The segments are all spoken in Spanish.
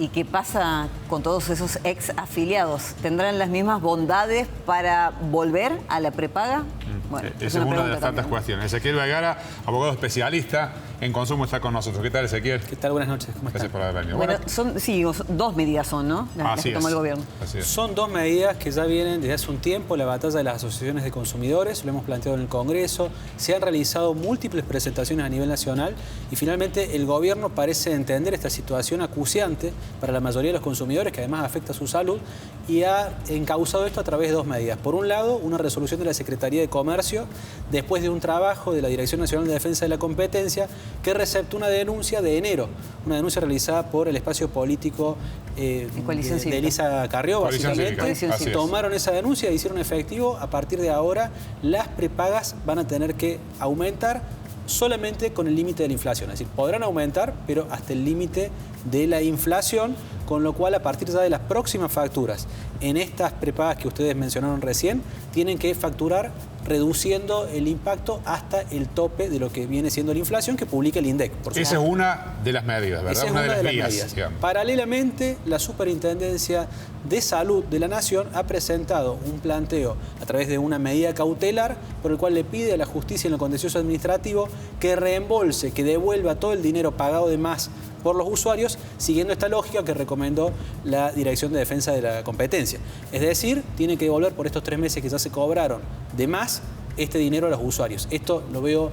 ¿Y qué pasa con todos esos ex afiliados? ¿Tendrán las mismas bondades para volver a la prepaga? Bueno, esa es una de las tantas cuestiones. Ezequiel Vergara, abogado especialista en consumo, está con nosotros. ¿Qué tal, Ezequiel? ¿Qué tal? Buenas noches. ¿Cómo están? Gracias por haber venido. Bueno, sí, dos medidas son, ¿no? Las que tomó el gobierno. Así es. Son dos medidas que ya vienen desde hace un tiempo, la batalla de las asociaciones de consumidores, lo hemos planteado en el Congreso, se han realizado múltiples presentaciones a nivel nacional y finalmente el gobierno parece entender esta situación acuciante para la mayoría de los consumidores, que además afecta a su salud, y ha encauzado esto a través de dos medidas. Por un lado, una resolución de la Secretaría de Comercio, después de un trabajo de la Dirección Nacional de Defensa de la Competencia, que receptó una denuncia de enero, una denuncia realizada por el espacio político de Elisa Carrió, básicamente. Tomaron esa denuncia e hicieron efectivo. A partir de ahora, las prepagas van a tener que aumentar solamente con el límite de la inflación. Es decir, podrán aumentar, pero hasta el límite de la inflación, con lo cual a partir ya de las próximas facturas en estas prepagas que ustedes mencionaron recién, tienen que facturar reduciendo el impacto hasta el tope de lo que viene siendo la inflación que publica el INDEC. Esa es una de las medidas, ¿verdad? Esa es una de las medidas. Paralelamente, la Superintendencia de Salud de la Nación ha presentado un planteo a través de una medida cautelar por el cual le pide a la justicia en lo contencioso administrativo que reembolse, que devuelva todo el dinero pagado de más por los usuarios, siguiendo esta lógica que recomendó la Dirección de Defensa de la Competencia. Es decir, tiene que devolver por estos 3 meses que ya se cobraron de más este dinero a los usuarios. Esto lo veo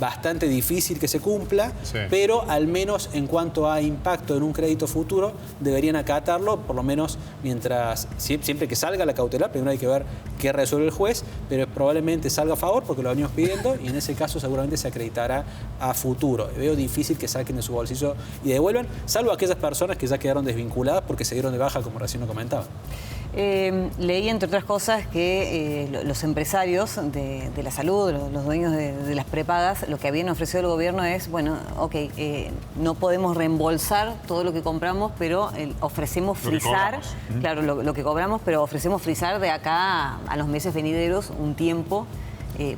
bastante difícil que se cumpla, pero al menos en cuanto a impacto en un crédito futuro, deberían acatarlo, por lo menos mientras, siempre que salga la cautelar. Primero hay que ver qué resuelve el juez, pero probablemente salga a favor porque lo venimos pidiendo y en ese caso seguramente se acreditará a futuro. Veo difícil que saquen de su bolsillo y devuelvan, salvo aquellas personas que ya quedaron desvinculadas porque se dieron de baja, como recién lo comentaba. Leí, entre otras cosas, que los empresarios de la salud, los dueños de las prepagas, lo que habían ofrecido el gobierno es, bueno, ok, no podemos reembolsar todo lo que compramos, pero ofrecemos frizar, claro, lo que cobramos, pero ofrecemos frizar de acá a los meses venideros un tiempo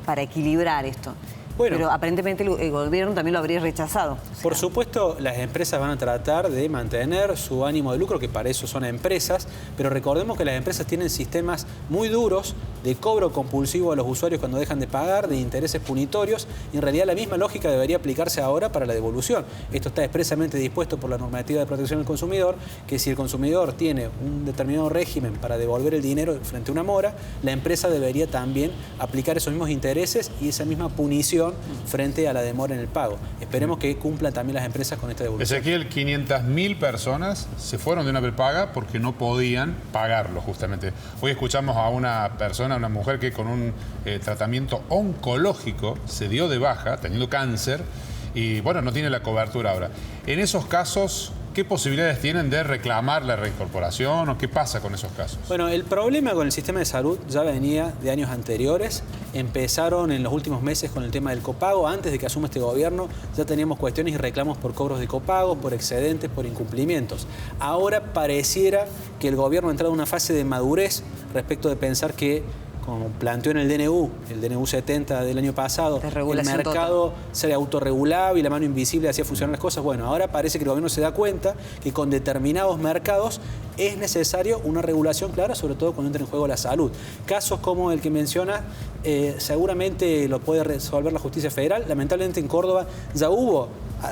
para equilibrar esto. Bueno, pero aparentemente el gobierno también lo habría rechazado. Por supuesto, las empresas van a tratar de mantener su ánimo de lucro, que para eso son empresas, pero recordemos que las empresas tienen sistemas muy duros de cobro compulsivo a los usuarios cuando dejan de pagar, de intereses punitorios, y en realidad la misma lógica debería aplicarse ahora para la devolución. Esto está expresamente dispuesto por la normativa de protección del consumidor, que si el consumidor tiene un determinado régimen para devolver el dinero frente a una mora, la empresa debería también aplicar esos mismos intereses y esa misma punición frente a la demora en el pago. Esperemos que cumplan también las empresas con esta devolución. Ezequiel, 500.000 personas se fueron de una prepaga porque no podían pagarlo, justamente. Hoy escuchamos a una persona, una mujer que con un tratamiento oncológico se dio de baja, teniendo cáncer, y bueno, no tiene la cobertura ahora. En esos casos, ¿qué posibilidades tienen de reclamar la reincorporación o qué pasa con esos casos? Bueno, el problema con el sistema de salud ya venía de años anteriores. Empezaron en los últimos meses con el tema del copago. Antes de que asuma este gobierno ya teníamos cuestiones y reclamos por cobros de copago, por excedentes, por incumplimientos. Ahora pareciera que el gobierno ha entrado en una fase de madurez respecto de pensar que, como planteó en el DNU 70 del año pasado, el mercado se autorregulaba y la mano invisible hacía funcionar las cosas. Bueno, ahora parece que el gobierno se da cuenta que con determinados mercados es necesario una regulación clara, sobre todo cuando entra en juego la salud. Casos como el que menciona, seguramente lo puede resolver la justicia federal. Lamentablemente en Córdoba ya hubo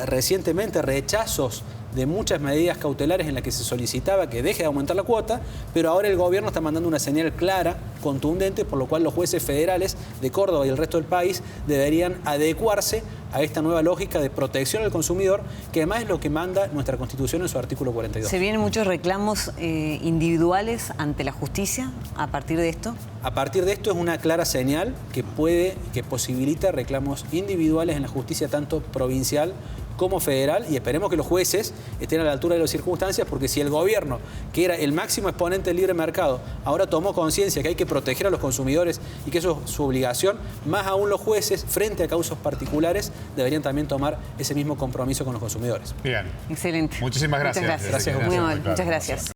recientemente rechazos de muchas medidas cautelares en las que se solicitaba que deje de aumentar la cuota, pero ahora el gobierno está mandando una señal clara, contundente, por lo cual los jueces federales de Córdoba y el resto del país deberían adecuarse a esta nueva lógica de protección al consumidor, que además es lo que manda nuestra Constitución en su artículo 42. ¿Se vienen muchos reclamos individuales ante la justicia a partir de esto? A partir de esto es una clara señal que posibilita reclamos individuales en la justicia tanto provincial como federal, y esperemos que los jueces estén a la altura de las circunstancias, porque si el gobierno, que era el máximo exponente del libre mercado, ahora tomó conciencia que hay que proteger a los consumidores y que eso es su obligación, más aún los jueces, frente a causas particulares, deberían también tomar ese mismo compromiso con los consumidores. Bien. Excelente. Muchísimas gracias. Muchas gracias. Muy amable. Muchas gracias.